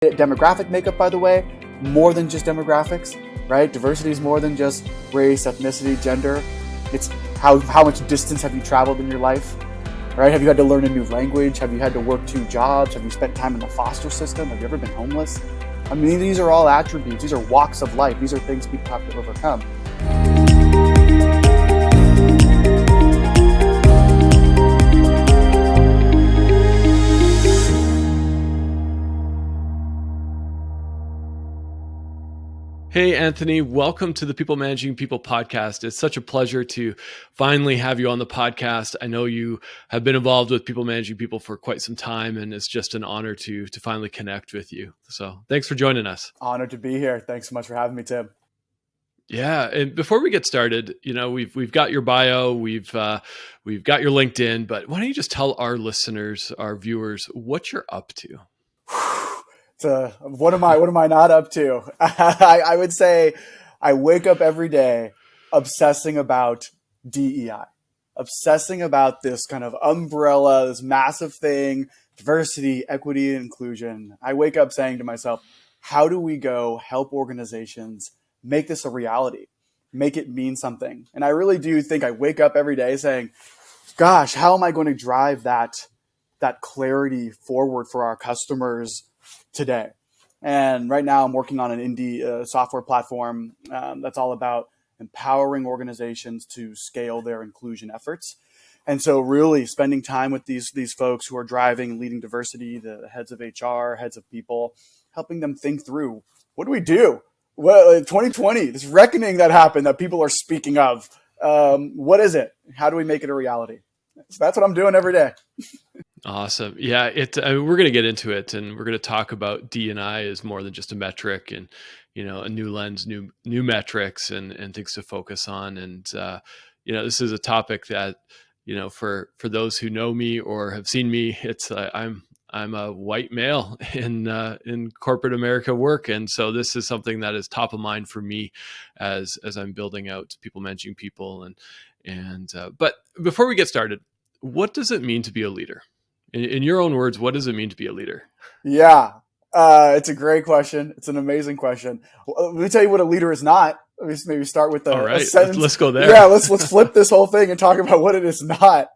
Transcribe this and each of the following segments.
Demographic makeup, by the way, more than just demographics, right? Diversity is more than just race, ethnicity, gender. It's how much distance have you traveled in your life, right? Have you had to learn a new language? Have you had to work 2 jobs? Have you spent time in the foster system? Have you ever been homeless? I mean, these are all attributes. These are walks of life. These are things people have to overcome. Hey, Anthony, welcome to the People Managing People podcast. It's such a pleasure to finally have you on the podcast. I know you have been involved with People Managing People for quite some time, and it's just an honor to finally connect with you. So thanks for joining us. Honored to be here. Thanks so much for having me, Tim. Yeah, and before we get started, we've got your bio, we've got your LinkedIn, but why don't you just tell our listeners, our viewers, what you're up to? What am I not up to? I would say I wake up every day obsessing about DEI, obsessing about this kind of umbrella, this massive thing, diversity, equity, and inclusion. I wake up saying to myself, how do we go help organizations make this a reality, make it mean something? And I really do think I wake up every day saying, gosh, how am I going to drive that clarity forward for our customers today? And right now I'm working on an Indi software platform that's all about empowering organizations to scale their inclusion efforts. And so really spending time with these folks who are driving and leading diversity, the heads of HR, heads of people, helping them think through, what do we do? Well, in 2020, this reckoning that happened that people are speaking of, what is it? How do we make it a reality? So that's what I'm doing every day. Awesome. Yeah, we're going to get into it, and we're going to talk about D&I as more than just a metric, and a new lens, new metrics, and things to focus on. And this is a topic that for those who know me or have seen me, it's I'm a white male in corporate America work, and so this is something that is top of mind for me as I'm building out People Managing People. But before we get started, what does it mean to be a leader? In your own words, what does it mean to be a leader? Yeah, it's a great question. It's an amazing question. Let me tell you what a leader is not. Let me maybe start with a sentence. Let's go there. Yeah, let's flip this whole thing and talk about what it is not.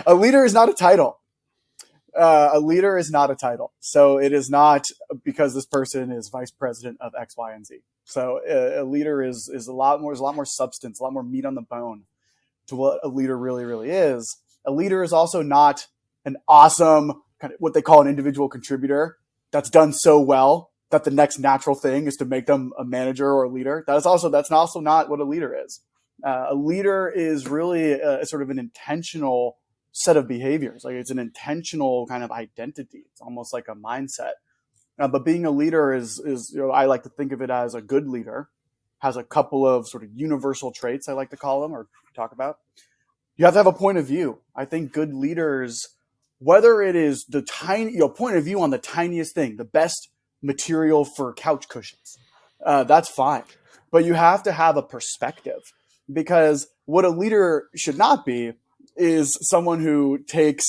A leader is not a title. A leader is not a title. So it is not because this person is vice president of X, Y, and Z. So a leader is a lot more substance, a lot more meat on the bone to what a leader really, really is. A leader is also not an awesome kind of what they call an individual contributor that's done so well that the next natural thing is to make them a manager or a leader. That's also not what a leader is. A leader is really a sort of an intentional set of behaviors. Like it's an intentional kind of identity. It's almost like a mindset. But being a leader is I like to think of it as a good leader has a couple of sort of universal traits, I like to call them or talk about. You have to have a point of view. I think good leaders, whether it is the tiny, point of view on the tiniest thing, the best material for couch cushions, that's fine. But you have to have a perspective, because what a leader should not be is someone who takes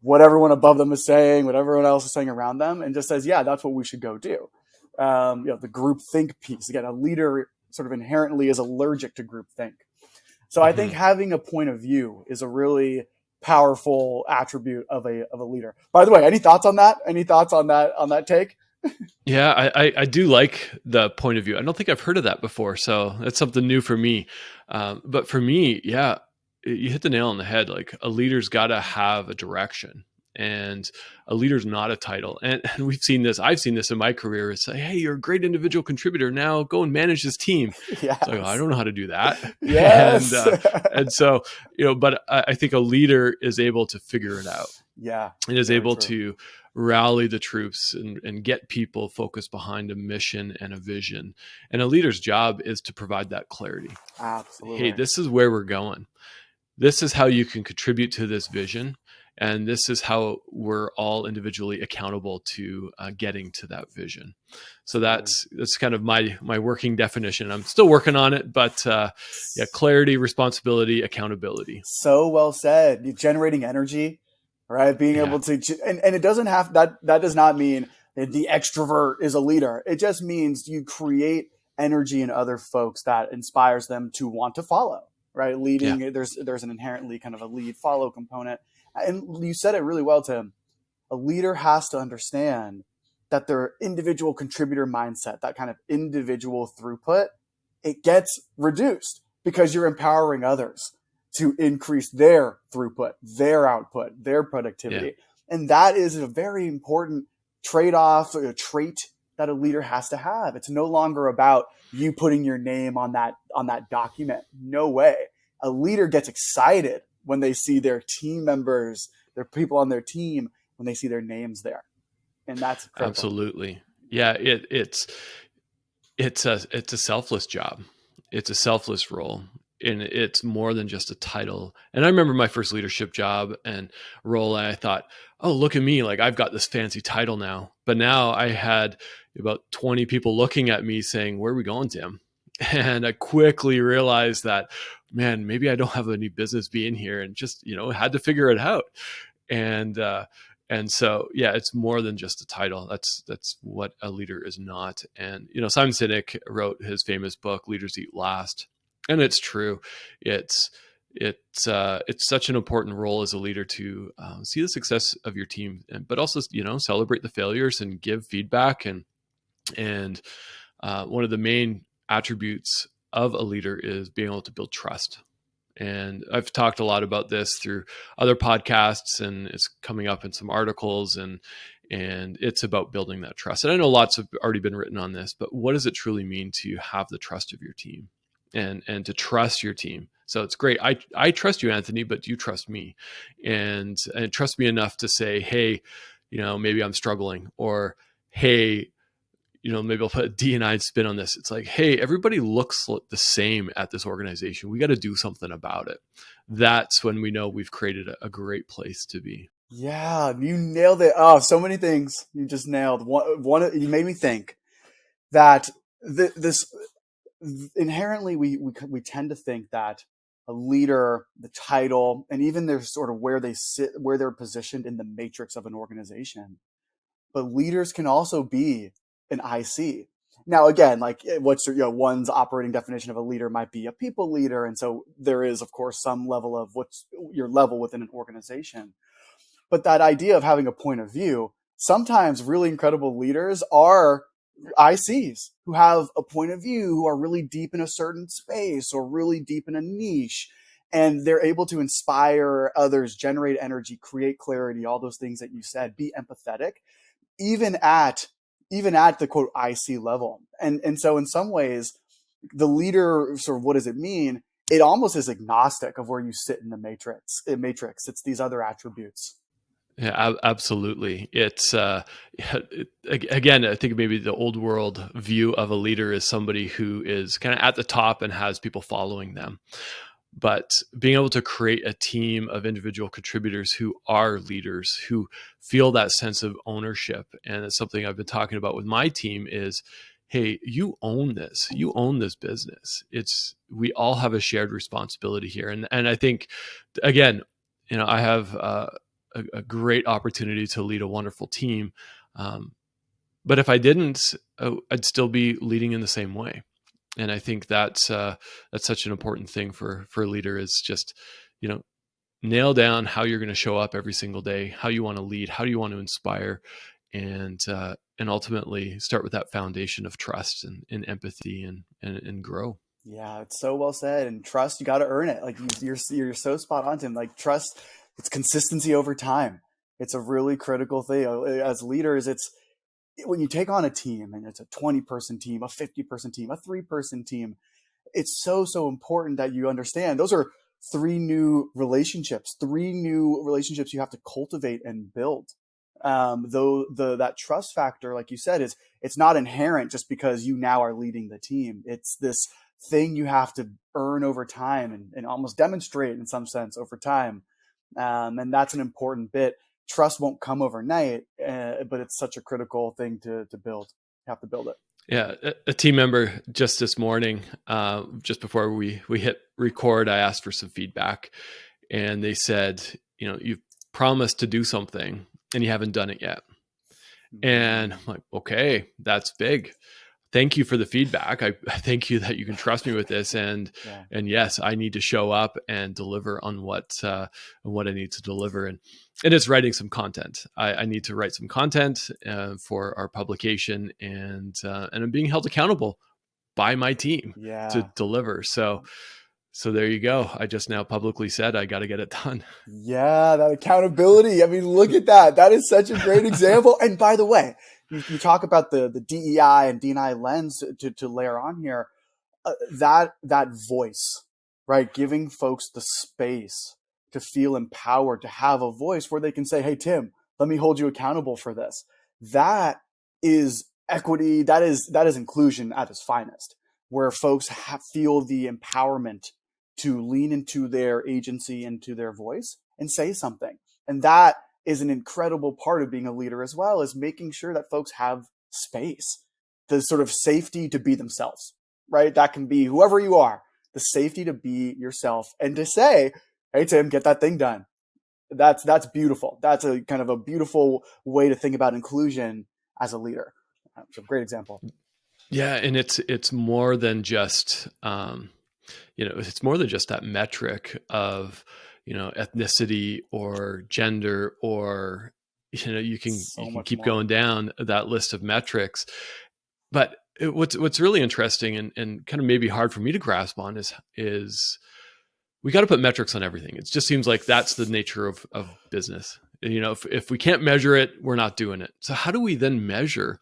what everyone above them is saying, what everyone else is saying around them, and just says, yeah, that's what we should go do. The group think piece. Again, a leader sort of inherently is allergic to group think. So I think having a point of view is a really powerful attribute of a leader. By the way, any thoughts on that? Any thoughts on that take? Yeah, I do like the point of view. I don't think I've heard of that before, so that's something new for me. But for me, yeah, you hit the nail on the head. Like a leader's got to have a direction, and a leader's not a title. And we've seen this. I've seen this in my career. It's like, hey, you're a great individual contributor. Now go and manage this team. Yes. It's like, I don't know how to do that. Yes. And so, but I think a leader is able to figure it out. Yeah. And is able to rally the troops and get people focused behind a mission and a vision. And a leader's job is to provide that clarity. Absolutely. Hey, this is where we're going. This is how you can contribute to this vision. And this is how we're all individually accountable to getting to that vision. So that's kind of my working definition. I'm still working on it, but clarity, responsibility, accountability. So well said. You're generating energy, right? Being able to, and it doesn't have that does not mean the extrovert is a leader. It just means you create energy in other folks that inspires them to want to follow, right? Yeah. Leading, there's an inherently kind of a lead follow component. And you said it really well, Tim. A leader has to understand that their individual contributor mindset, that kind of individual throughput, it gets reduced because you're empowering others to increase their throughput, their output, their productivity. Yeah. And that is a very important trade-off, a trait that a leader has to have. It's no longer about you putting your name on that document. No way. A leader gets excited when they see their team members, their people on their team, when they see their names there. And that's critical. Absolutely. Yeah, it's a selfless job. It's a selfless role. And it's more than just a title. And I remember my first leadership job and role, and I thought, oh, look at me. Like, I've got this fancy title now. But now I had about 20 people looking at me saying, where are we going, Tim? And I quickly realized that, man, maybe I don't have any business being here, and just, had to figure it out. And so, yeah, it's more than just a title. That's what a leader is not. And, Simon Sinek wrote his famous book, Leaders Eat Last. And it's true. It's such an important role as a leader to see the success of your team, but also, celebrate the failures and give feedback. And one of the main attributes of a leader is being able to build trust. And I've talked a lot about this through other podcasts, and it's coming up in some articles, and it's about building that trust. And I know lots have already been written on this, but what does it truly mean to have the trust of your team and to trust your team? So it's great. I trust you, Anthony, but do you trust me? And trust me enough to say, hey, maybe I'm struggling, or hey, maybe I'll put a DEI spin on this. It's like, hey, everybody looks the same at this organization. We got to do something about it. That's when we know we've created a great place to be. Yeah, you nailed it. Oh, so many things you just nailed. One you made me think that this inherently we tend to think that a leader, the title, and even their sort of where they sit, where they're positioned in the matrix of an organization. But leaders can also be an IC. Now, again, like what's one's operating definition of a leader might be a people leader. And so there is, of course, some level of what's your level within an organization. But that idea of having a point of view, sometimes really incredible leaders are ICs who have a point of view, who are really deep in a certain space or really deep in a niche. And they're able to inspire others, generate energy, create clarity, all those things that you said, be empathetic, even at the quote IC level. And so in some ways, the leader, sort of what does it mean? It almost is agnostic of where you sit in the matrix. It's these other attributes. Yeah, absolutely. It's again, I think maybe the old world view of a leader is somebody who is kind of at the top and has people following them. But being able to create a team of individual contributors who are leaders, who feel that sense of ownership, and it's something I've been talking about with my team is, hey, you own this. You own this business. We all have a shared responsibility here. And I think, again, I have a great opportunity to lead a wonderful team. But if I didn't, I'd still be leading in the same way. And I think that's such an important thing for a leader, is just, nail down how you're going to show up every single day, how you want to lead, how do you want to inspire, and ultimately start with that foundation of trust and empathy and grow. Yeah, it's so well said. And trust, you got to earn it. Like you're so spot on, Tim. Like trust, it's consistency over time. It's a really critical thing. As leaders, it's when you take on a team, and it's a 20-person team, a 50-person team, a 3-person team, it's so important that you understand those are three new relationships you have to cultivate and build. Though that trust factor, like you said, it's not inherent just because you now are leading the team. It's this thing you have to earn over time and almost demonstrate in some sense over time. And that's an important bit. Trust won't come overnight, but it's such a critical thing to build. You have to build it. Yeah, a team member just this morning, just before we hit record, I asked for some feedback, and they said, you've promised to do something and you haven't done it yet. And I'm like, okay, that's big. Thank you for the feedback. I thank you that you can trust me with this. And yes, I need to show up and deliver on what I need to deliver. And it's writing some content. I need to write some content for our publication, and I'm being held accountable by my team to deliver. So there you go. I just now publicly said I got to get it done. Yeah, that accountability. I mean, look at that. That is such a great example. And by the way, you talk about the DEI and D&I lens to layer on here. That voice, right? Giving folks the space to feel empowered, to have a voice where they can say, hey, Tim, let me hold you accountable for this. That is equity. That is inclusion at its finest, where folks feel the empowerment to lean into their agency, into their voice and say something. And that is an incredible part of being a leader as well, is making sure that folks have space, the sort of safety to be themselves, right? That can be whoever you are, the safety to be yourself and to say, hey, Tim, get that thing done. That's beautiful. That's a kind of a beautiful way to think about inclusion as a leader. That's a great example. Yeah. And it's more than just, it's more than just that metric of, ethnicity or gender, or, you can keep going down that list of metrics. But what's really interesting and kind of maybe hard for me to grasp on is we got to put metrics on everything. It just seems like that's the nature of business. If we can't measure it, we're not doing it. So how do we then measure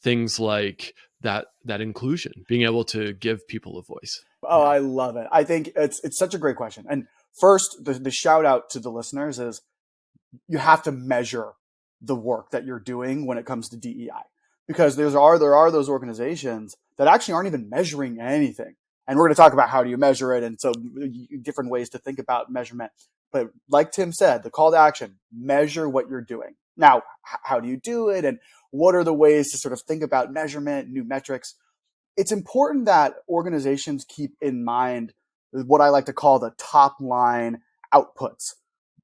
things like that inclusion, being able to give people a voice? Oh, I love it. I think it's such a great question. And first, the shout out to the listeners is you have to measure the work that you're doing when it comes to DEI, because there are those organizations that actually aren't even measuring anything. And we're going to talk about how do you measure it, and so different ways to think about measurement. But like Tim said, the call to action, measure what you're doing. Now, how do you do it? And what are the ways to sort of think about measurement, new metrics? It's important that organizations keep in mind what I like to call the top line outputs.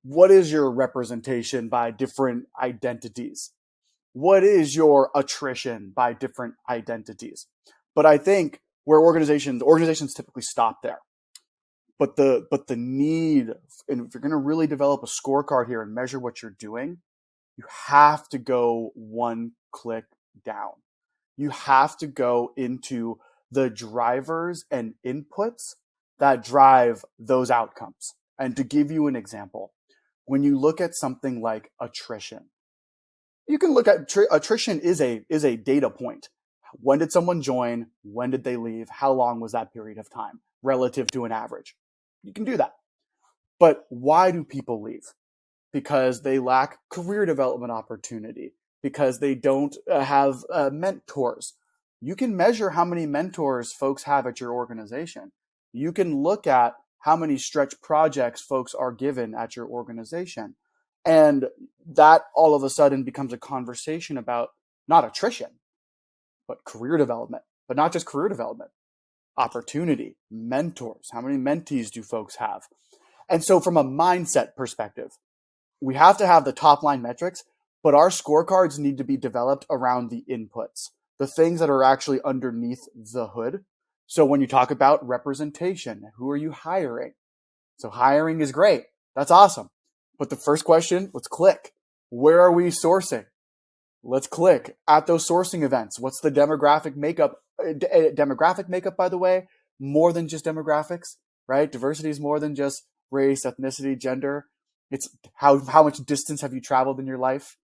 What is your representation by different identities? What is your attrition by different identities? But I think where organizations typically stop there. But the need, and if you're going to really develop a scorecard here and measure what you're doing, you have to go one click down. You have to go into the drivers and inputs that drive those outcomes. And to give you an example, when you look at something like attrition, you can look at attrition is a data point. When did someone join? When did they leave? How long was that period of time relative to an average? You can do that. But why do people leave? Because they lack career development opportunity, because they don't have mentors. You can measure how many mentors folks have at your organization. You can look at how many stretch projects folks are given at your organization. And that all of a sudden becomes a conversation about not attrition, but career development, but not just career development, opportunity, mentors. How many mentees do folks have? And so from a mindset perspective, we have to have the top line metrics, but our scorecards need to be developed around the inputs, the things that are actually underneath the hood. So when you talk about representation, who are you hiring? So hiring is great. That's awesome. But the first question, let's click. Where are we sourcing? Let's click at those sourcing events. What's the demographic makeup? Demographic makeup, by the way, more than just demographics, right? Diversity is more than just race, ethnicity, gender. It's how much distance have you traveled in your life,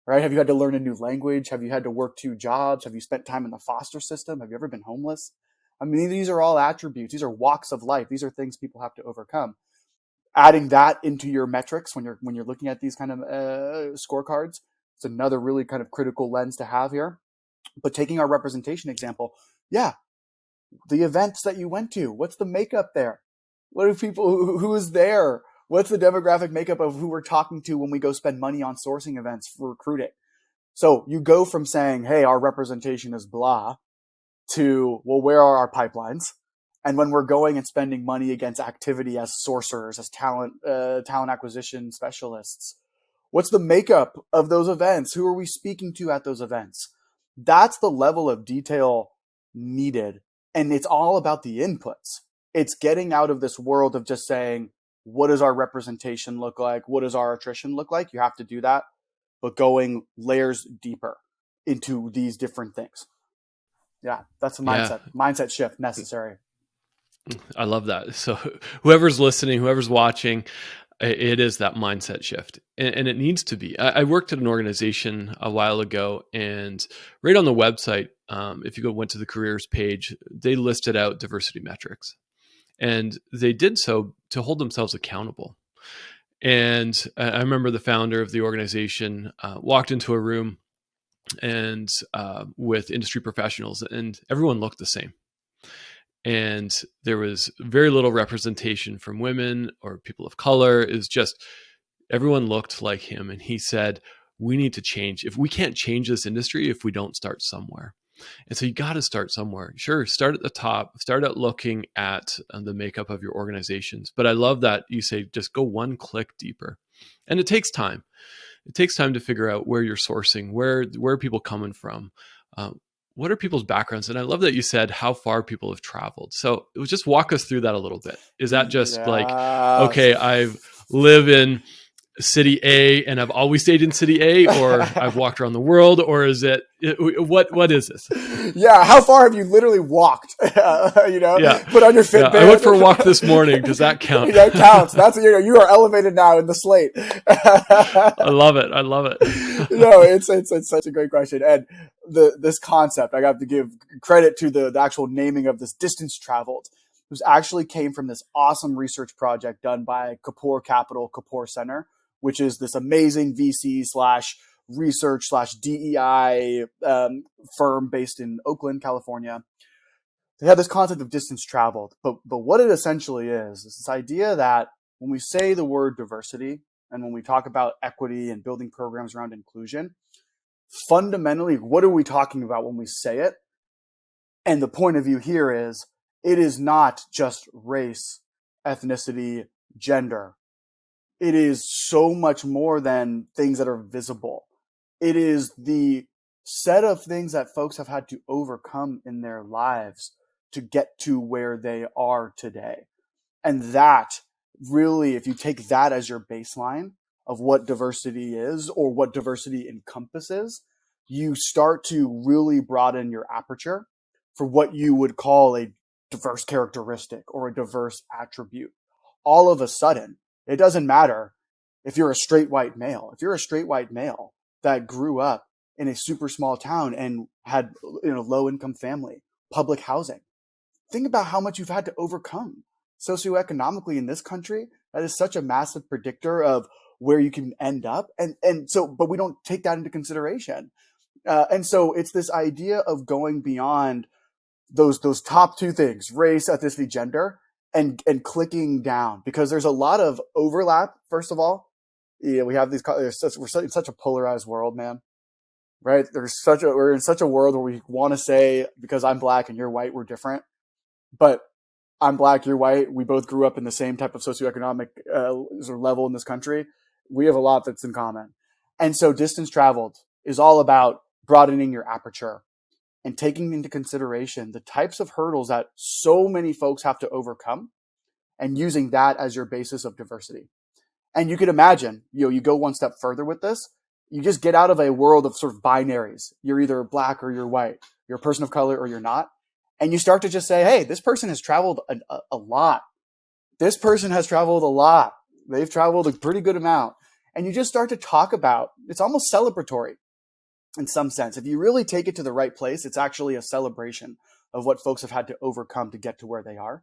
right? Have you had to learn a new language? Have you had to work 2 jobs? Have you spent time in the foster system? Have you ever been homeless? I mean, these are all attributes. These are walks of life. These are things people have to overcome. Adding that into your metrics when you're looking at these kind of scorecards, it's another really kind of critical lens to have here. But taking our representation example, yeah, the events that you went to, what's the makeup there? What are people, who is there? What's the demographic makeup of who we're talking to when we go spend money on sourcing events for recruiting? So you go from saying, hey, our representation is blah, to, well, where are our pipelines? And when we're going and spending money against activity as sourcers, as talent acquisition specialists, What's the makeup of those events? Who are we speaking to at those events? That's the level of detail needed. And it's all about the inputs. It's getting out of this world of just saying, what does our representation look like? What does our attrition look like? You have to do that, but going layers deeper into these different things. Yeah, that's a Yeah, mindset shift necessary. I love that. So whoever's listening, whoever's watching, it is that mindset shift, and it needs to be. I worked at an organization a while ago, and right on the website, if you went to the careers page, they listed out diversity metrics, and they did so to hold themselves accountable. And I remember the founder of the organization walked into a room and with industry professionals, and everyone looked the same. And there was very little representation from women or people of color. It was just everyone looked like him. And he said, we need to change. If we can't change this industry, if we don't start somewhere. And so you got to start somewhere. Sure, start at the top, start at looking at the makeup of your organizations. But I love that you say just go one click deeper. And it takes time. It takes time to figure out where you're sourcing, where are people coming from, what are people's backgrounds? And I love that you said how far people have traveled. So it was just walk us through that a little bit. Is that just like, okay, I live in city A and I've always stayed in city A, or I've walked around the world, or is it, what is this? Yeah. How far have you literally walked? Put on your Fitbit. Yeah, I went for a walk this morning. Does that count? That counts. That's, you are elevated now in the slate. I love it. No, it's such a great question. And this concept, I got to give credit to the actual naming of this, distance traveled. It actually came from this awesome research project done by Kapoor Capital, Kapoor Center, which is this amazing VC / research / DEI firm based in Oakland, California. They have this concept of distance traveled, but what it essentially is this idea that when we say the word diversity and when we talk about equity and building programs around inclusion, fundamentally, what are we talking about when we say it? And the point of view here is it is not just race, ethnicity, gender. It is so much more than things that are visible. It is the set of things that folks have had to overcome in their lives to get to where they are today. And that really, if you take that as your baseline of what diversity is or what diversity encompasses, you start to really broaden your aperture for what you would call a diverse characteristic or a diverse attribute. All of a sudden, it doesn't matter if you're a straight white male. If you're a straight white male that grew up in a super small town and had low income family, public housing, think about how much you've had to overcome socioeconomically in this country. That is such a massive predictor of where you can end up. But we don't take that into consideration. And so it's this idea of going beyond those top two things, race, ethnicity, gender, and clicking down, because there's a lot of overlap. First of all, we have we're in such a polarized world, man. Right? We're in such a world where we want to say, because I'm black and you're white, we're different. But I'm black, you're white. We both grew up in the same type of socioeconomic sort of level in this country. We have a lot that's in common. And so distance traveled is all about broadening your aperture and taking into consideration the types of hurdles that so many folks have to overcome and using that as your basis of diversity. And you could imagine, you go one step further with this. You just get out of a world of sort of binaries. You're either black or you're white. You're a person of color or you're not. And you start to just say, hey, this person has traveled a lot. This person has traveled a lot. They've traveled a pretty good amount. And you just start to talk about, it's almost celebratory in some sense. If you really take it to the right place, it's actually a celebration of what folks have had to overcome to get to where they are.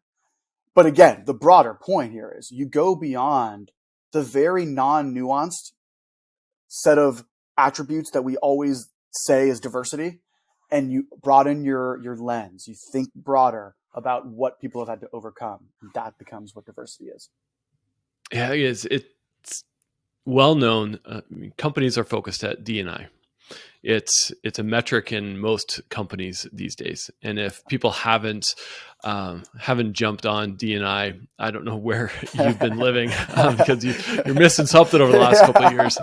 But again, the broader point here is you go beyond the very non-nuanced set of attributes that we always say is diversity, and you broaden your lens. You think broader about what people have had to overcome. That becomes what diversity is. Yeah, it is. It's well known. Companies are focused at D&I. It's a metric in most companies these days. And if people haven't jumped on D&I, I don't know where you've been living, because you're missing something over the last couple of years.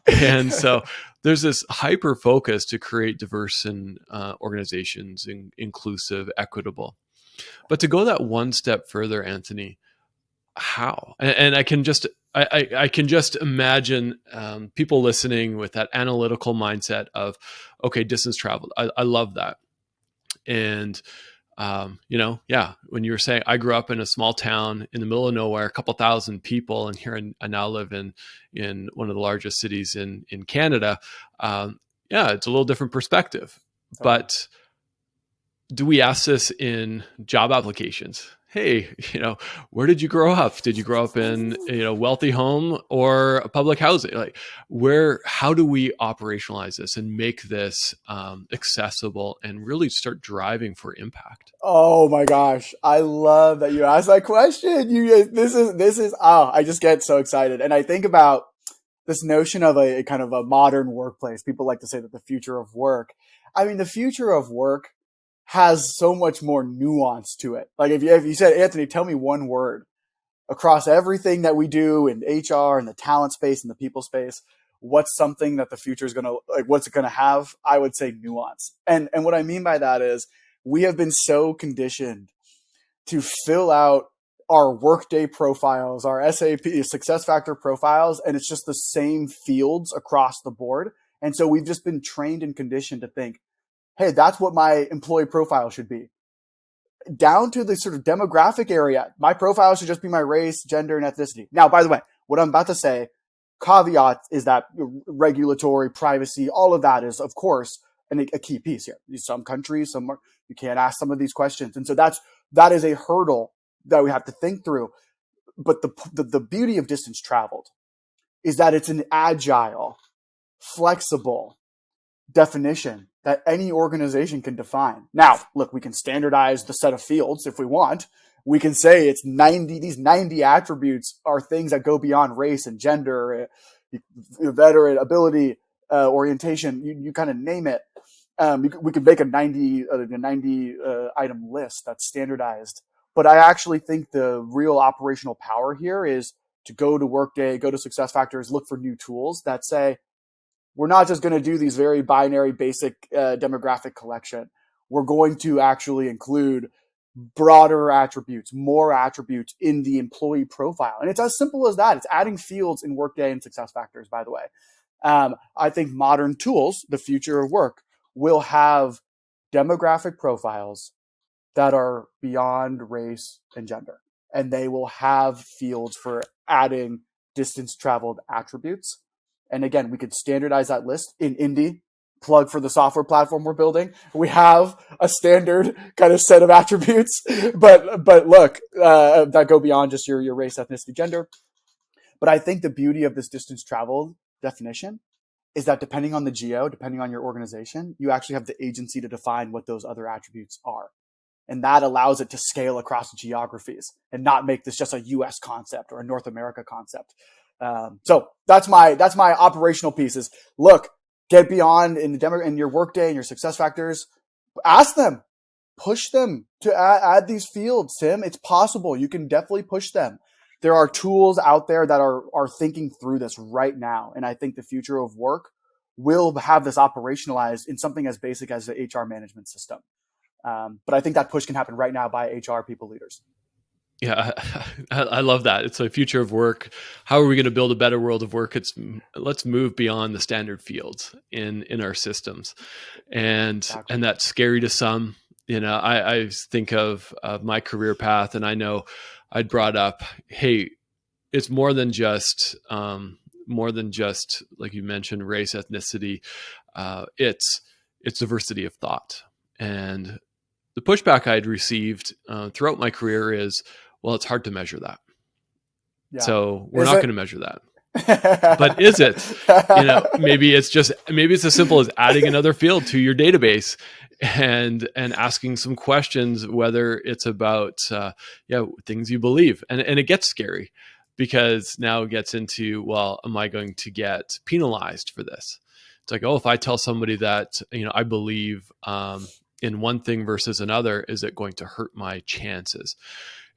And so there's this hyper focus to create diverse and organizations, inclusive, equitable. But to go that one step further, Anthony, how? And I can just imagine people listening with that analytical mindset of, okay, distance traveled. I love that. And when you were saying, I grew up in a small town in the middle of nowhere, a couple thousand people, and here I now live in one of the largest cities in Canada. It's a little different perspective. But do we ask this in job applications? Hey, where did you grow up? Did you grow up in a wealthy home or a public housing? Like, how do we operationalize this and make this accessible and really start driving for impact? Oh my gosh, I love that you asked that question. I just get so excited, and I think about this notion of a kind of a modern workplace. People like to say that the future of work. I mean, the future of work has so much more nuance to it. Like if you said, Anthony, tell me one word across everything that we do in HR and the talent space and the people space, what's something that the future is going to, like, what's it going to have? I would say nuance. And what I mean by that is we have been so conditioned to fill out our Workday profiles, our SAP SuccessFactors profiles, and it's just the same fields across the board. And so we've just been trained and conditioned to think, hey, that's what my employee profile should be. Down to the sort of demographic area, my profile should just be my race, gender, and ethnicity. Now, by the way, what I'm about to say, caveat is that regulatory, privacy, all of that is, of course, a key piece here. Some countries, you can't ask some of these questions. And so that is a hurdle that we have to think through. But the beauty of distance traveled is that it's an agile, flexible definition that any organization can define. Now, look, we can standardize the set of fields if we want. We can say it's 90, these 90 attributes are things that go beyond race and gender, veteran, ability, orientation, you kind of name it. We could make a 90 item list that's standardized. But I actually think the real operational power here is to go to Workday, go to SuccessFactors, look for new tools that say, we're not just going to do these very binary, basic demographic collection. We're going to actually include broader attributes, more attributes in the employee profile. And it's as simple as that. It's adding fields in Workday and SuccessFactors, by the way. I think modern tools, the future of work, will have demographic profiles that are beyond race and gender. And they will have fields for adding distance traveled attributes. And again, we could standardize that list in Indi, plug for the software platform we're building. We have a standard kind of set of attributes, but look, that go beyond just your race, ethnicity, gender. But I think the beauty of this distance traveled definition is that depending on the geo, depending on your organization, you actually have the agency to define what those other attributes are. And that allows it to scale across geographies and not make this just a US concept or a North America concept. So that's my operational pieces. Look, get beyond in your Workday and your SuccessFactors. Ask them, push them to add these fields, Tim. It's possible. You can definitely push them. There are tools out there that are thinking through this right now. And I think the future of work will have this operationalized in something as basic as the HR management system. But I think that push can happen right now by HR people leaders. Yeah, I love that. It's a future of work. How are we going to build a better world of work? Let's move beyond the standard fields in our systems. And that's scary to some. I think of my career path, and I know I'd brought up, hey, it's more than just like you mentioned, race, ethnicity. It's diversity of thought. And the pushback I'd received throughout my career is, well, it's hard to measure that. Yeah. So we're not going to measure that. But is it? Maybe it's as simple as adding another field to your database and asking some questions, whether it's about things you believe. And it gets scary because now it gets into, well, am I going to get penalized for this? It's like, oh, if I tell somebody that, I believe in one thing versus another, is it going to hurt my chances?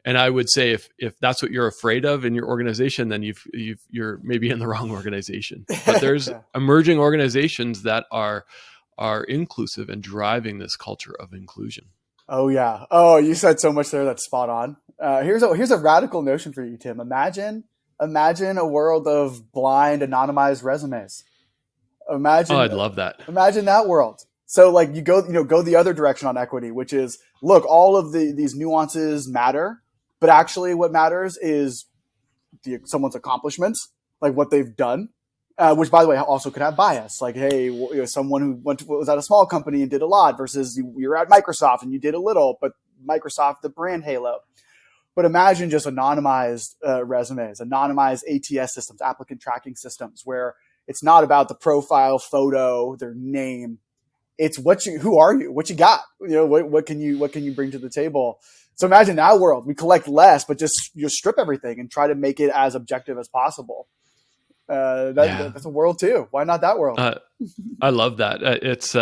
And I would say if that's what you're afraid of in your organization, then you're maybe in the wrong organization. But there's Yeah. emerging organizations that are inclusive and driving this culture of inclusion. Oh yeah. Oh, you said so much there that's spot on. Here's a radical notion for you, Tim. Imagine a world of blind anonymized resumes. Oh, Imagine I'd love that. imagine that world. So like you go the other direction on equity, which is, look, all of these nuances matter, but actually what matters is someone's accomplishments, like what they've done, which by the way also could have bias. Like, hey, someone who was at a small company and did a lot versus you're at Microsoft and you did a little, but Microsoft, the brand halo. But imagine just anonymized resumes, anonymized ATS systems, applicant tracking systems, where it's not about the profile photo, their name. It's who are you? What you got? What can you bring to the table? So imagine that world. We collect less, but just strip everything and try to make it as objective as possible. That's a world too. Why not that world? I love that. It's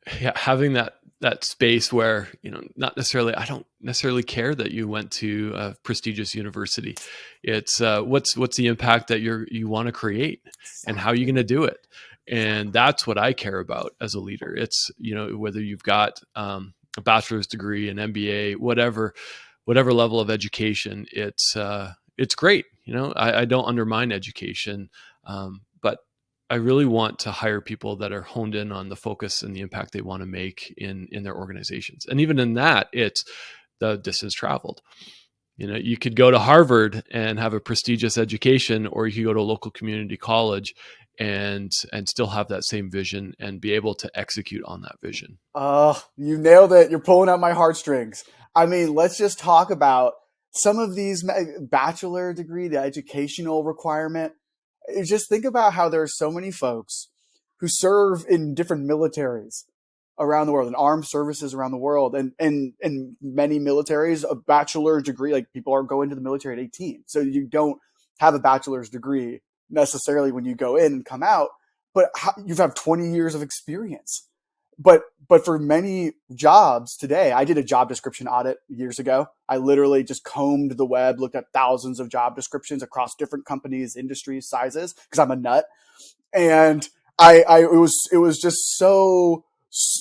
having that space where, not necessarily, I don't necessarily care that you went to a prestigious university. It's what's the impact that you want to create, and how are you going to do it? And that's what I care about as a leader. It's, whether you've got a bachelor's degree, an MBA, whatever level of education, it's great. I don't undermine education, but I really want to hire people that are honed in on the focus and the impact they want to make in their organizations. And even in that, it's the distance traveled. You could go to Harvard and have a prestigious education, or you could go to a local community college and still have that same vision and be able to execute on that vision. You nailed it. You're pulling out my heartstrings. I mean, let's just talk about some of these bachelor degree, the educational requirement. Just think about how there are so many folks who serve in different militaries around the world, and armed services around the world, and many militaries, a bachelor's degree, like people are going to the military at 18. So you don't have a bachelor's degree necessarily when you go in and come out, but you have 20 years of experience. But for many jobs today, I did a job description audit years ago. I literally just combed the web, looked at thousands of job descriptions across different companies, industries, sizes, because I'm a nut. And it was just so,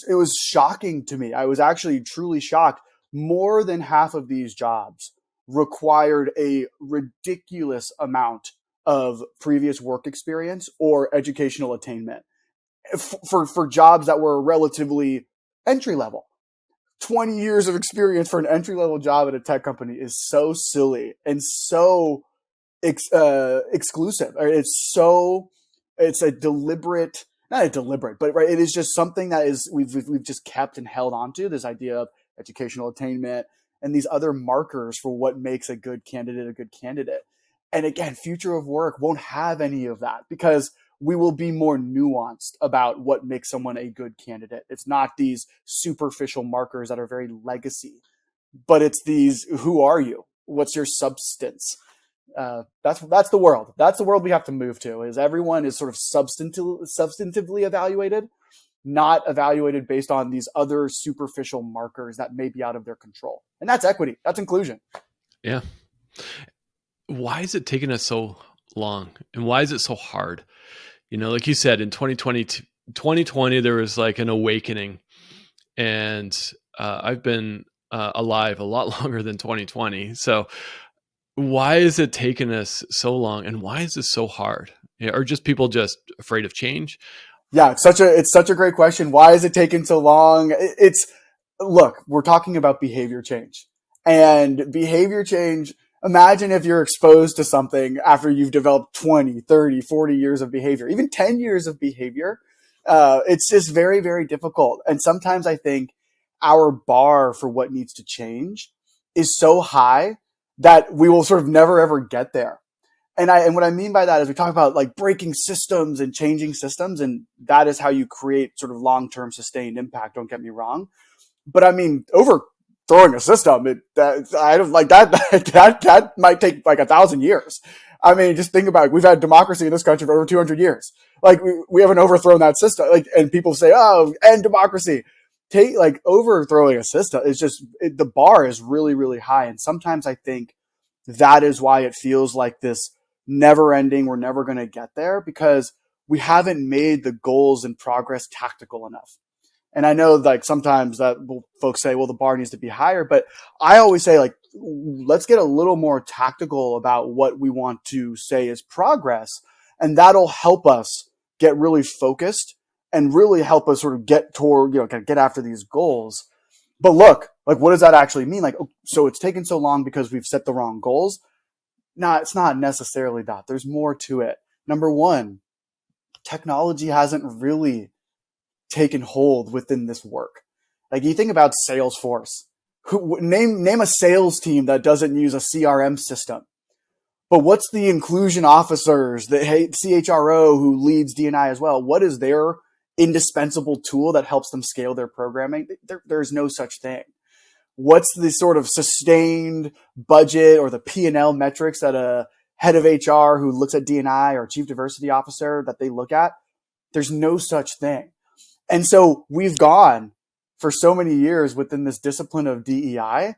it was shocking to me. I was actually truly shocked. More than half of these jobs required a ridiculous amount of previous work experience or educational attainment for jobs that were relatively entry level. 20 years of experience for an entry level job at a tech company is so silly and so exclusive. It's a deliberate, not a deliberate, but right, it is just something that is we've just kept and held on to, this idea of educational attainment and these other markers for what makes a good candidate a good candidate. And again, future of work won't have any of that, because we will be more nuanced about what makes someone a good candidate. It's not these superficial markers that are very legacy, but it's these, who are you? What's your substance? That's the world. That's the world we have to move to, is everyone is sort of substantively evaluated, not evaluated based on these other superficial markers that may be out of their control. And that's equity. That's inclusion. Yeah. Why is it taking us so long? And why is it so hard? Like you said, in 2020, there was like an awakening, and I've been alive a lot longer than 2020. So why is it taking us so long, and why is this so hard? Are just people just afraid of change? Yeah, it's such a great question. Why is it taking so long? Look, we're talking about behavior change, and behavior change. Imagine if you're exposed to something after you've developed 20, 30, 40 years of behavior, even 10 years of behavior. It's just very, very difficult. And sometimes I think our bar for what needs to change is so high that we will sort of never ever get there. And what I mean by that is we talk about like breaking systems and changing systems, and that is how you create sort of long-term sustained impact. Don't get me wrong. But I mean, overthrowing a system, I don't like that. That might take like 1,000 years. I mean, just think about it. We've had democracy in this country for over 200 years. Like we haven't overthrown that system. Like, and people say, "Oh, end democracy." Overthrowing a system is just the bar is really, really high. And sometimes I think that is why it feels like this never ending. We're never going to get there because we haven't made the goals and progress tactical enough. And I know like sometimes that folks say, well, the bar needs to be higher, but I always say like, let's get a little more tactical about what we want to say is progress. And that'll help us get really focused and really help us sort of get toward, kind of get after these goals. But look, like, what does that actually mean? Like, so it's taken so long because we've set the wrong goals. No, it's not necessarily that. There's more to it. Number one, technology hasn't really taken hold within this work. Like you think about Salesforce. Name a sales team that doesn't use a CRM system. But what's the inclusion officers, the CHRO who leads D&I as well? What is their indispensable tool that helps them scale their programming? There's no such thing. What's the sort of sustained budget or the P&L metrics that a head of HR who looks at D&I or chief diversity officer that they look at? There's no such thing. And so we've gone for so many years within this discipline of DEI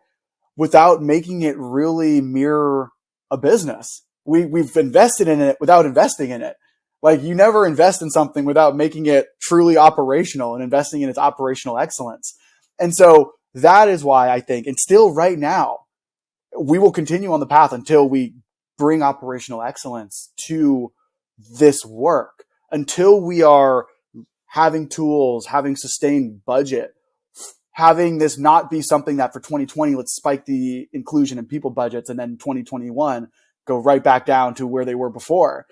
without making it really mirror a business. We've invested in it without investing in it. Like you never invest in something without making it truly operational and investing in its operational excellence. And so that is why I think, and still right now, we will continue on the path until we bring operational excellence to this work, until we are having tools, having sustained budget, having this not be something that for 2020, let's spike the inclusion and people budgets, and then 2021 go right back down to where they were before.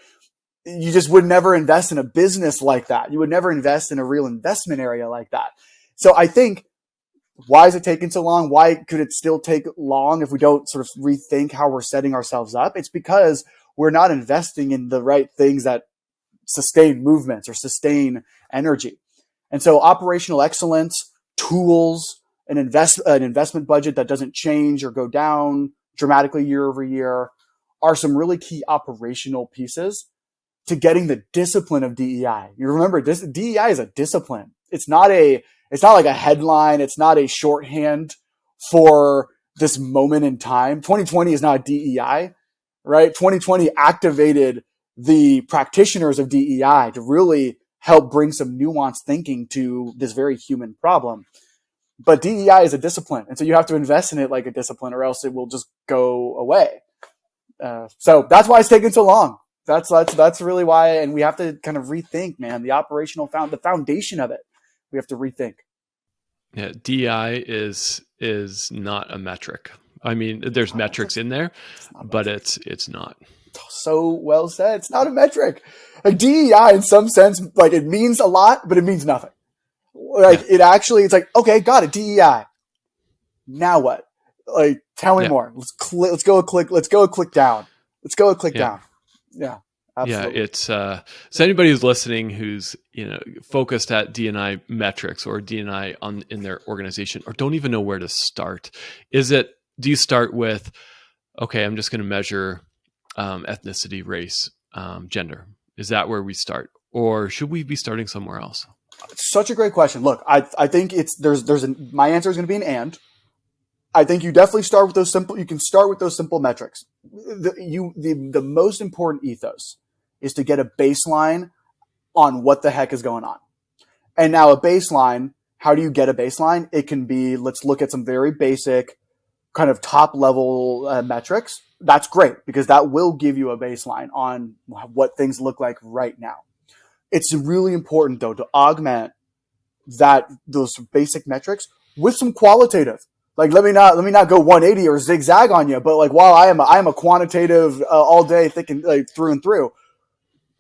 You just would never invest in a business like that. You would never invest in a real investment area like that. So I think, why is it taking so long? Why could it still take long if we don't sort of rethink how we're setting ourselves up? It's because we're not investing in the right things that sustain movements or sustain energy. And so operational excellence, tools, an investment budget that doesn't change or go down dramatically year over year are some really key operational pieces to getting the discipline of DEI. You remember, DEI is a discipline. It's not like a headline. It's not a shorthand for this moment in time. 2020 is not DEI, right? 2020 activated the practitioners of DEI to really help bring some nuanced thinking to this very human problem. But DEI is a discipline. And so you have to invest in it like a discipline or else it will just go away. So that's why it's taken so long. That's really why. And we have to kind of rethink, man, the operational the foundation of it. We have to rethink. Yeah. DEI is not a metric. I mean, there's metrics in there, but it's not. So well said. It's not a metric. Like DEI in some sense, like it means a lot, but it means nothing. Like it actually, it's like, okay, got it. DEI. Now what? Like, tell me more. Let's go a click down. Down. Yeah. Absolutely. Yeah, it's so anybody who's listening who's focused at D&I metrics or D&I in their organization or don't even know where to start. Do you start with, okay, I'm just going to measure ethnicity, race, gender? Is that where we start, or should we be starting somewhere else? Such a great question. Look, I think my answer is going to be an and. I think you definitely start with those simple. You can start with those simple metrics. The most important ethos is to get a baseline on what the heck is going on. And now a baseline, how do you get a baseline? It can be, let's look at some very basic kind of top level metrics. That's great because that will give you a baseline on what things look like right now. It's really important though to augment those basic metrics with some qualitative. Like let me not go 180 or zigzag on you, but like while I am a quantitative all day thinking like through and through,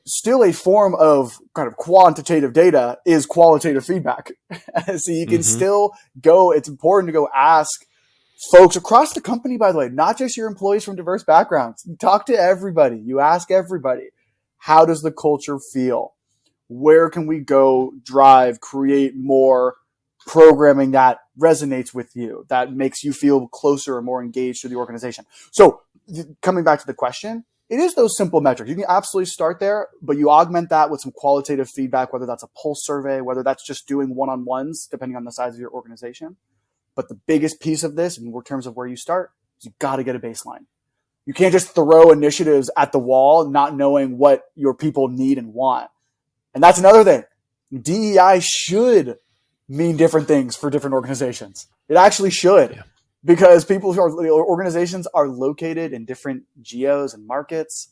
still a form of kind of quantitative data is qualitative feedback. So you can still go. It's important to go ask folks across the company, by the way, not just your employees from diverse backgrounds. You talk to everybody. You ask everybody, how does the culture feel? Where can we go, drive, create more programming that resonates with you, that makes you feel closer or more engaged to the organization? So coming back to the question, it is those simple metrics. You can absolutely start there, but you augment that with some qualitative feedback, whether that's a pulse survey, whether that's just doing one-on-ones, depending on the size of your organization. But the biggest piece of this, in terms of where you start, is you got to get a baseline. You can't just throw initiatives at the wall, not knowing what your people need and want. And that's another thing. DEI should mean different things for different organizations. It actually should. Yeah. Because organizations are located in different geos and markets.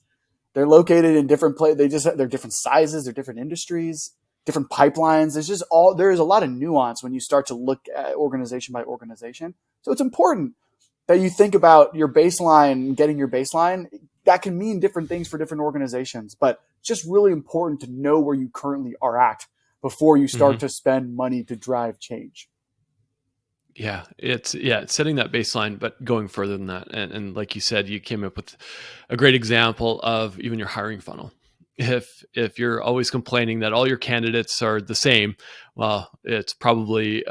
They're located in different places. They're different sizes. They're different industries, different pipelines. There is a lot of nuance when you start to look at organization by organization. So it's important that you think about your baseline, getting your baseline. That can mean different things for different organizations, but it's just really important to know where you currently are at before you start to spend money to drive change. Yeah, it's setting that baseline, but going further than that. And like you said, you came up with a great example of even your hiring funnel. If you're always complaining that all your candidates are the same, well, it's probably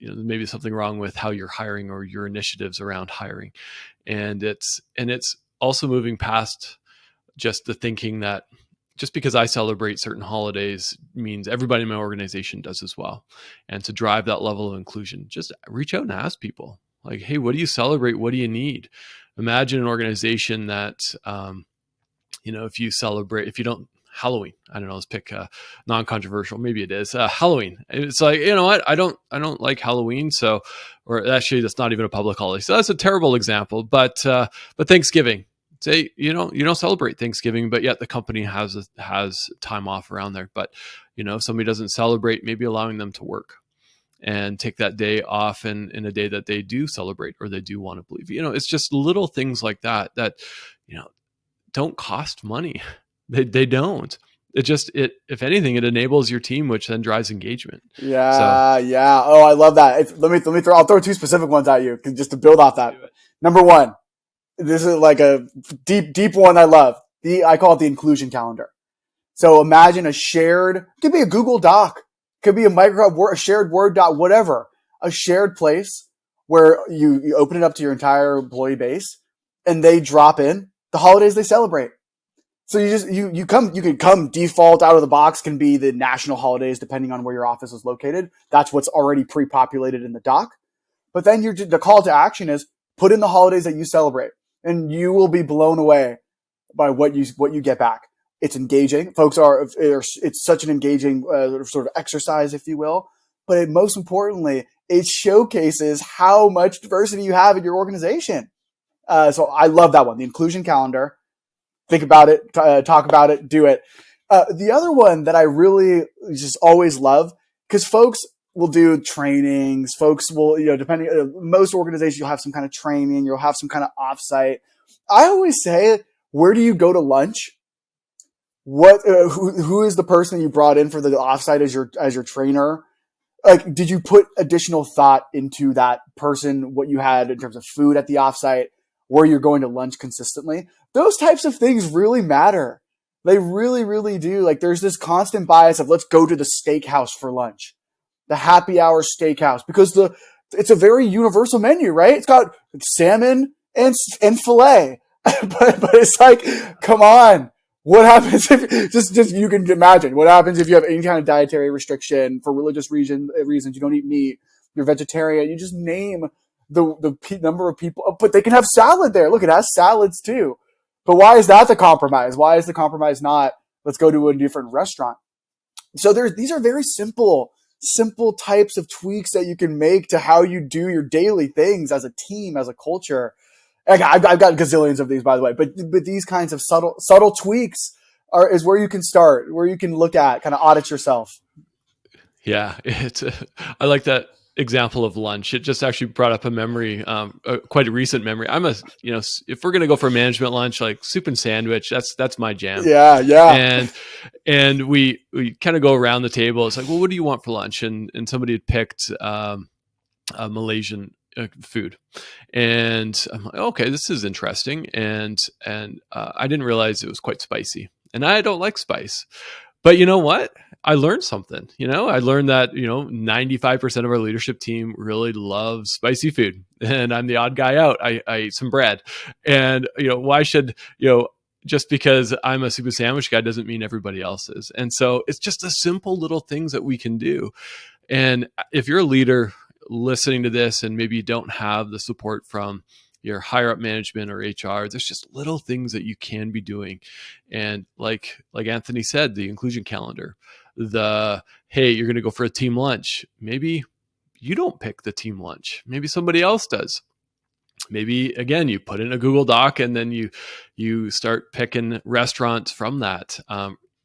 maybe something wrong with how you're hiring or your initiatives around hiring. And it's also moving past just the thinking that just because I celebrate certain holidays means everybody in my organization does as well. And to drive that level of inclusion, just reach out and ask people like, hey, what do you celebrate? What do you need? Imagine an organization that, if you don't, Halloween, I don't know, let's pick non-controversial. Maybe it is Halloween. It's like, you know what? I don't like Halloween. So, or actually that's not even a public holiday. So that's a terrible example, but Thanksgiving. Say, you don't celebrate Thanksgiving, but yet the company has time off around there. But, if somebody doesn't celebrate, maybe allowing them to work and take that day off in a day that they do celebrate or they do want to believe. It's just little things like that don't cost money. They don't. If anything, it enables your team, which then drives engagement. Yeah. Oh, I love that. I'll throw two specific ones at you just to build off that. Number one. This is like a deep one I love. I call it the inclusion calendar. So imagine it could be a Google Doc, could be a Microsoft Word, a shared Word doc, whatever, a shared place where you open it up to your entire employee base and they drop in the holidays they celebrate. So you can come default out of the box can be the national holidays depending on where your office is located. That's what's already pre-populated in the doc. But then the call to action is put in the holidays that you celebrate. And you will be blown away by what you get back. It's engaging. It's such an engaging sort of exercise, if you will. But most importantly, it showcases how much diversity you have in your organization. So I love that one, the inclusion calendar. Think about it, talk about it, do it. The other one that I really just always love, because folks will do trainings. Folks will, depending, most organizations, you'll have some kind of training, you'll have some kind of offsite. I always say, where do you go to lunch? Who is the person you brought in for the offsite as your trainer? Like, did you put additional thought into that person, what you had in terms of food at the offsite, where you're going to lunch consistently? Those types of things really matter. They really, really do. Like, there's this constant bias of let's go to the steakhouse for lunch. The happy hour steakhouse, because it's a very universal menu, right? It's got salmon and filet, but it's like, come on, what happens if just you can imagine what happens if you have any kind of dietary restriction for religious reasons, you don't eat meat, you're vegetarian, you just name the number of people, but they can have salad there. Look, it has salads too. But why is that the compromise? Why is the compromise not let's go to a different restaurant? So these are very simple types of tweaks that you can make to how you do your daily things as a team, as a culture. I've got gazillions of these, by the way, but these kinds of subtle tweaks is where you can start, where you can look at, kind of audit yourself. Yeah, I like that example of lunch. It just actually brought up a memory, quite a recent memory. If we're gonna go for a management lunch, like soup and sandwich, that's my jam. Yeah. And we kind of go around the table. It's like, well, what do you want for lunch? And somebody had picked Malaysian food, and I'm like, okay, this is interesting. And I didn't realize it was quite spicy, and I don't like spice. But you know what? I learned something. I learned that 95% of our leadership team really loves spicy food, and I'm the odd guy out. I ate some bread, and why should just because I'm a super sandwich guy doesn't mean everybody else is. And so it's just the simple little things that we can do. And if you're a leader listening to this and maybe you don't have the support from your higher up management or HR, there's just little things that you can be doing. And like Anthony said, the inclusion calendar, hey, you're going to go for a team lunch. Maybe you don't pick the team lunch. Maybe somebody else does. Maybe, again, you put in a Google Doc and then you start picking restaurants from that,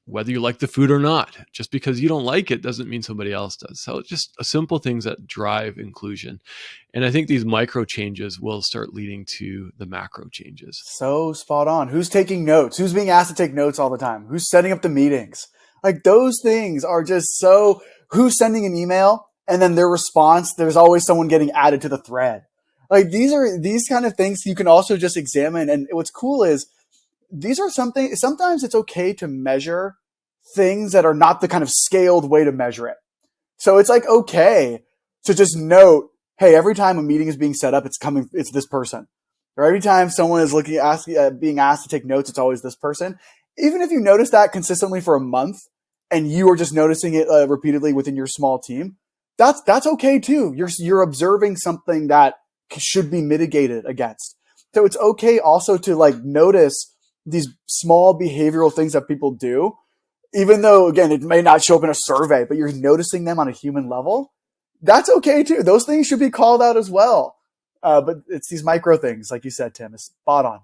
whether you like the food or not. Just because you don't like it doesn't mean somebody else does. So it's just simple things that drive inclusion. And I think these micro changes will start leading to the macro changes. So spot on. Who's taking notes? Who's being asked to take notes all the time? Who's setting up the meetings? Like, those things are just so, who's sending an email and then their response, there's always someone getting added to the thread. Like, these kind of things you can also just examine. And what's cool is these are something, sometimes it's okay to measure things that are not the kind of scaled way to measure it. So it's like, okay to just note, hey, every time a meeting is being set up, it's this person. Or every time someone is being asked to take notes, it's always this person. Even if you notice that consistently for a month and you are just noticing it repeatedly within your small team, that's okay too. You're observing something that should be mitigated against. So it's okay also to like notice these small behavioral things that people do, even though, again, it may not show up in a survey, but you're noticing them on a human level. That's okay too. Those things should be called out as well. But it's these micro things, like you said, Tim, is spot on.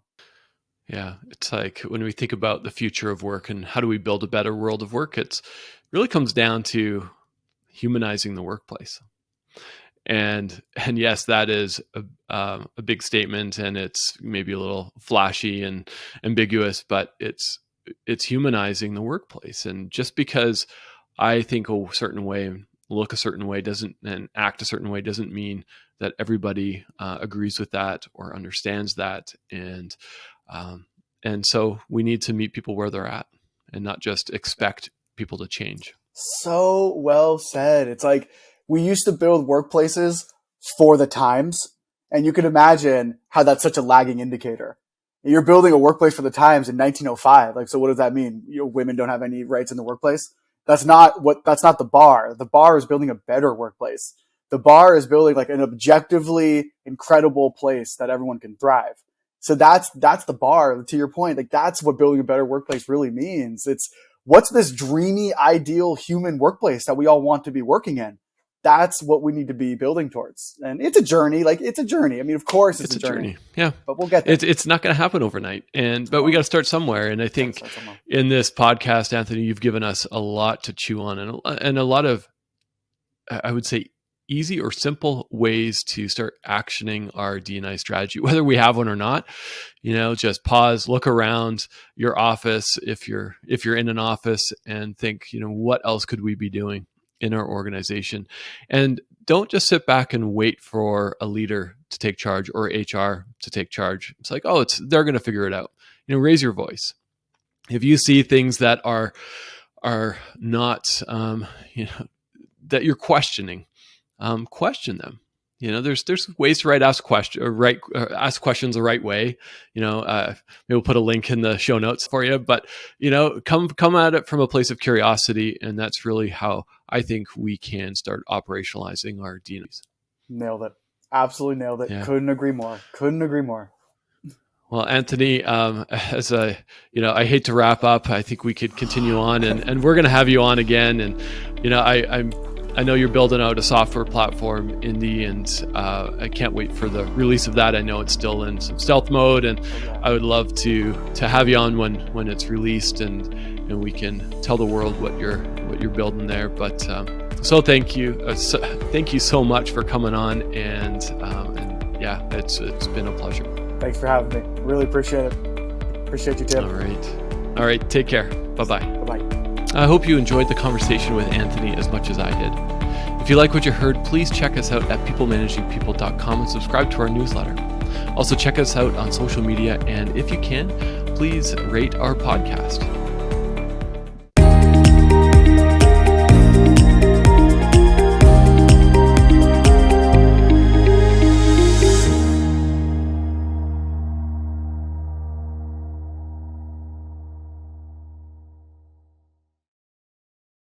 Yeah, it's like when we think about the future of work and how do we build a better world of work, it really comes down to humanizing the workplace. And yes, that is a big statement, and it's maybe a little flashy and ambiguous, but it's humanizing the workplace. And just because I think a certain way, look a certain way, and act a certain way doesn't mean that everybody agrees with that or understands that. And so we need to meet people where they're at and not just expect people to change. So well said. It's like, we used to build workplaces for the times, and you can imagine how that's such a lagging indicator. You're building a workplace for the times in 1905. Like, so what does that mean? Women don't have any rights in the workplace? That's not the bar. The bar is building a better workplace. The bar is building like an objectively incredible place that everyone can thrive. So that's the bar, to your point. Like, that's what building a better workplace really means. It's, what's this dreamy, ideal human workplace that we all want to be working in? That's what we need to be building towards. And it's a journey. I mean, of course it's a journey. Yeah. But we'll get there. It's not going to happen overnight. But we got to start somewhere. And I think in this podcast, Anthony, you've given us a lot to chew on and a lot of, I would say, easy or simple ways to start actioning our D&I strategy, whether we have one or not. Just pause, look around your office if you're in an office, and think, what else could we be doing in our organization? And don't just sit back and wait for a leader to take charge or HR to take charge. It's like, they're going to figure it out. Raise your voice. If you see things that are not, that you're questioning, question them. There's ways to ask questions the right way. Maybe we'll put a link in the show notes for you, but come at it from a place of curiosity. And that's really how I think we can start operationalizing our DNAs. Nailed it. Absolutely nailed it. Yeah. Couldn't agree more. Well, Anthony, as I hate to wrap up. I think we could continue on, and we're going to have you on again. And I know you're building out a software platform, Indi, and I can't wait for the release of that. I know it's still in some stealth mode, and I would love to have you on when it's released, and we can tell the world what you're building there. But so thank you so much for coming on, and yeah, it's been a pleasure. Thanks for having me. Really appreciate it. Appreciate you, Tim. All right. Take care. Bye-bye. Bye-bye. I hope you enjoyed the conversation with Anthony as much as I did. If you like what you heard, please check us out at peoplemanagingpeople.com and subscribe to our newsletter. Also, check us out on social media, and if you can, please rate our podcast.